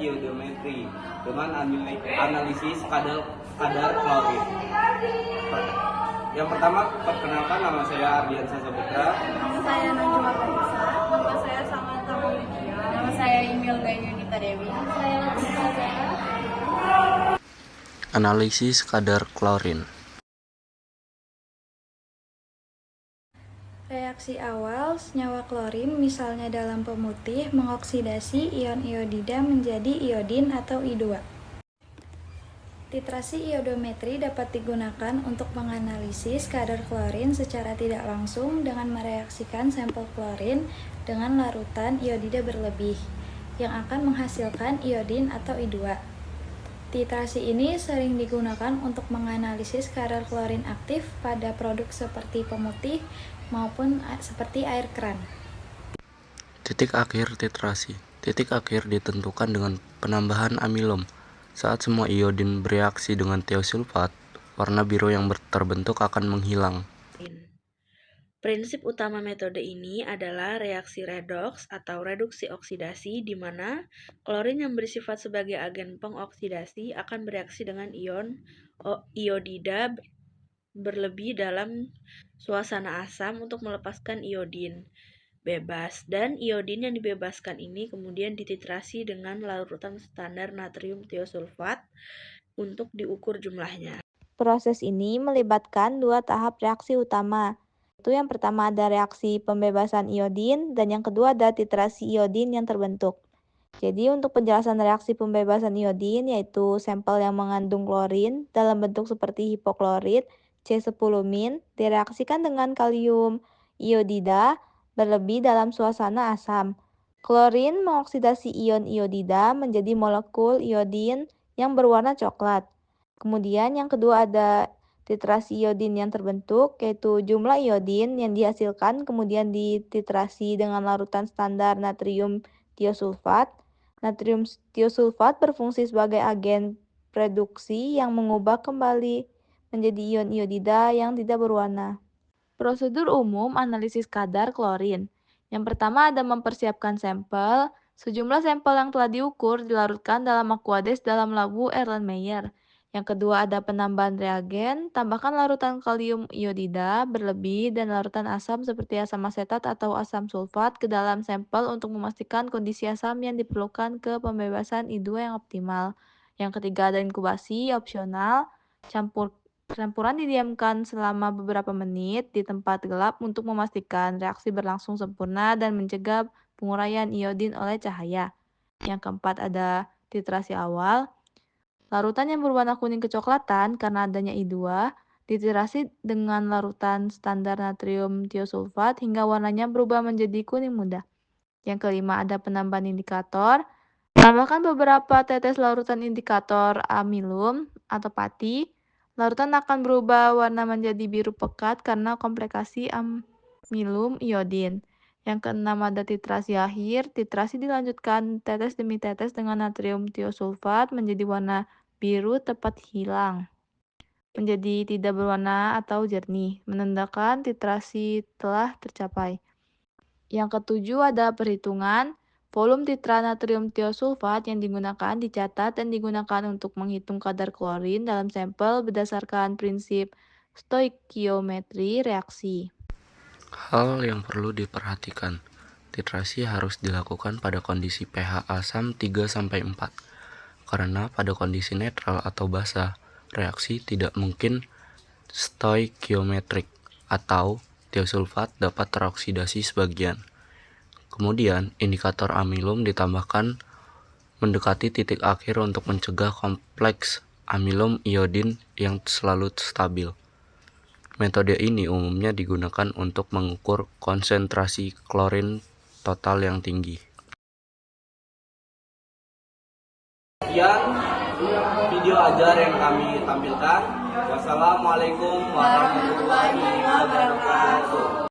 iodometri dengan analisis kadar klorin. Yang pertama, perkenalkan, nama saya Ardiansa Saputra. Nama saya Najwa Farisa. Nama saya Samantha Maulidia. Nama saya Imelda Yunita Dewi. Saya Latifah Zahra. Analisis kadar klorin. Reaksi awal, senyawa klorin misalnya dalam pemutih mengoksidasi ion iodida menjadi iodin atau I2. Titrasi iodometri dapat digunakan untuk menganalisis kadar klorin secara tidak langsung dengan mereaksikan sampel klorin dengan larutan iodida berlebih yang akan menghasilkan iodin atau I2. Titrasi ini sering digunakan untuk menganalisis kadar klorin aktif pada produk seperti pemutih maupun seperti air keran. Titik akhir titrasi. Titik akhir ditentukan dengan penambahan amilum. Saat semua iodin bereaksi dengan tiosulfat, warna biru yang terbentuk akan menghilang. Prinsip utama metode ini adalah reaksi redoks atau reduksi oksidasi, di mana klorin yang bersifat sebagai agen pengoksidasi akan bereaksi dengan ion iodida berlebih dalam suasana asam untuk melepaskan iodin bebas, dan iodin yang dibebaskan ini kemudian dititrasi dengan larutan standar natrium tiosulfat untuk diukur jumlahnya. Proses ini melibatkan dua tahap reaksi utama. Itu yang pertama ada reaksi pembebasan iodin, dan yang kedua ada titrasi iodin yang terbentuk. Jadi untuk penjelasan reaksi pembebasan iodin, yaitu sampel yang mengandung klorin dalam bentuk seperti hipoklorit C10- direaksikan dengan kalium iodida berlebih dalam suasana asam. Klorin mengoksidasi ion iodida menjadi molekul iodin yang berwarna coklat. Kemudian yang kedua ada titrasi iodin yang terbentuk, yaitu jumlah iodin yang dihasilkan kemudian dititrasi dengan larutan standar natrium tiosulfat. Natrium tiosulfat berfungsi sebagai agen reduksi yang mengubah kembali menjadi ion iodida yang tidak berwarna. Prosedur umum analisis kadar klorin. Yang pertama ada mempersiapkan sampel. Sejumlah sampel yang telah diukur dilarutkan dalam aqueous dalam labu Erlenmeyer. Yang kedua ada penambahan reagen, tambahkan larutan kalium iodida berlebih dan larutan asam seperti asam asetat atau asam sulfat ke dalam sampel untuk memastikan kondisi asam yang diperlukan ke pembebasan I2 yang optimal. Yang ketiga ada inkubasi opsional, campuran didiamkan selama beberapa menit di tempat gelap untuk memastikan reaksi berlangsung sempurna dan mencegah penguraian iodin oleh cahaya. Yang keempat ada titrasi awal. Larutan yang berwarna kuning kecoklatan karena adanya I2 dititrasi dengan larutan standar natrium tiosulfat hingga warnanya berubah menjadi kuning muda. Yang kelima ada penambahan indikator. Tambahkan beberapa tetes larutan indikator amilum atau pati. Larutan akan berubah warna menjadi biru pekat karena komplikasi amilum iodin. Yang keenam ada titrasi akhir. Titrasi dilanjutkan tetes demi tetes dengan natrium tiosulfat menjadi warna biru tepat hilang, menjadi tidak berwarna atau jernih, menandakan titrasi telah tercapai. Yang ketujuh ada perhitungan. Volume titra natrium tiosulfat yang digunakan dicatat dan digunakan untuk menghitung kadar klorin dalam sampel berdasarkan prinsip stoikiometri reaksi. Hal yang perlu diperhatikan. Titrasi harus dilakukan pada kondisi pH asam 3-4. Karena pada kondisi netral atau basah, reaksi tidak mungkin stoikiometrik atau tiosulfat dapat teroksidasi sebagian. Kemudian, indikator amilum ditambahkan mendekati titik akhir untuk mencegah kompleks amilum iodin yang selalu stabil. Metode ini umumnya digunakan untuk mengukur konsentrasi klorin total yang tinggi. Sekian video ajar yang kami tampilkan. Wassalamualaikum warahmatullahi wabarakatuh.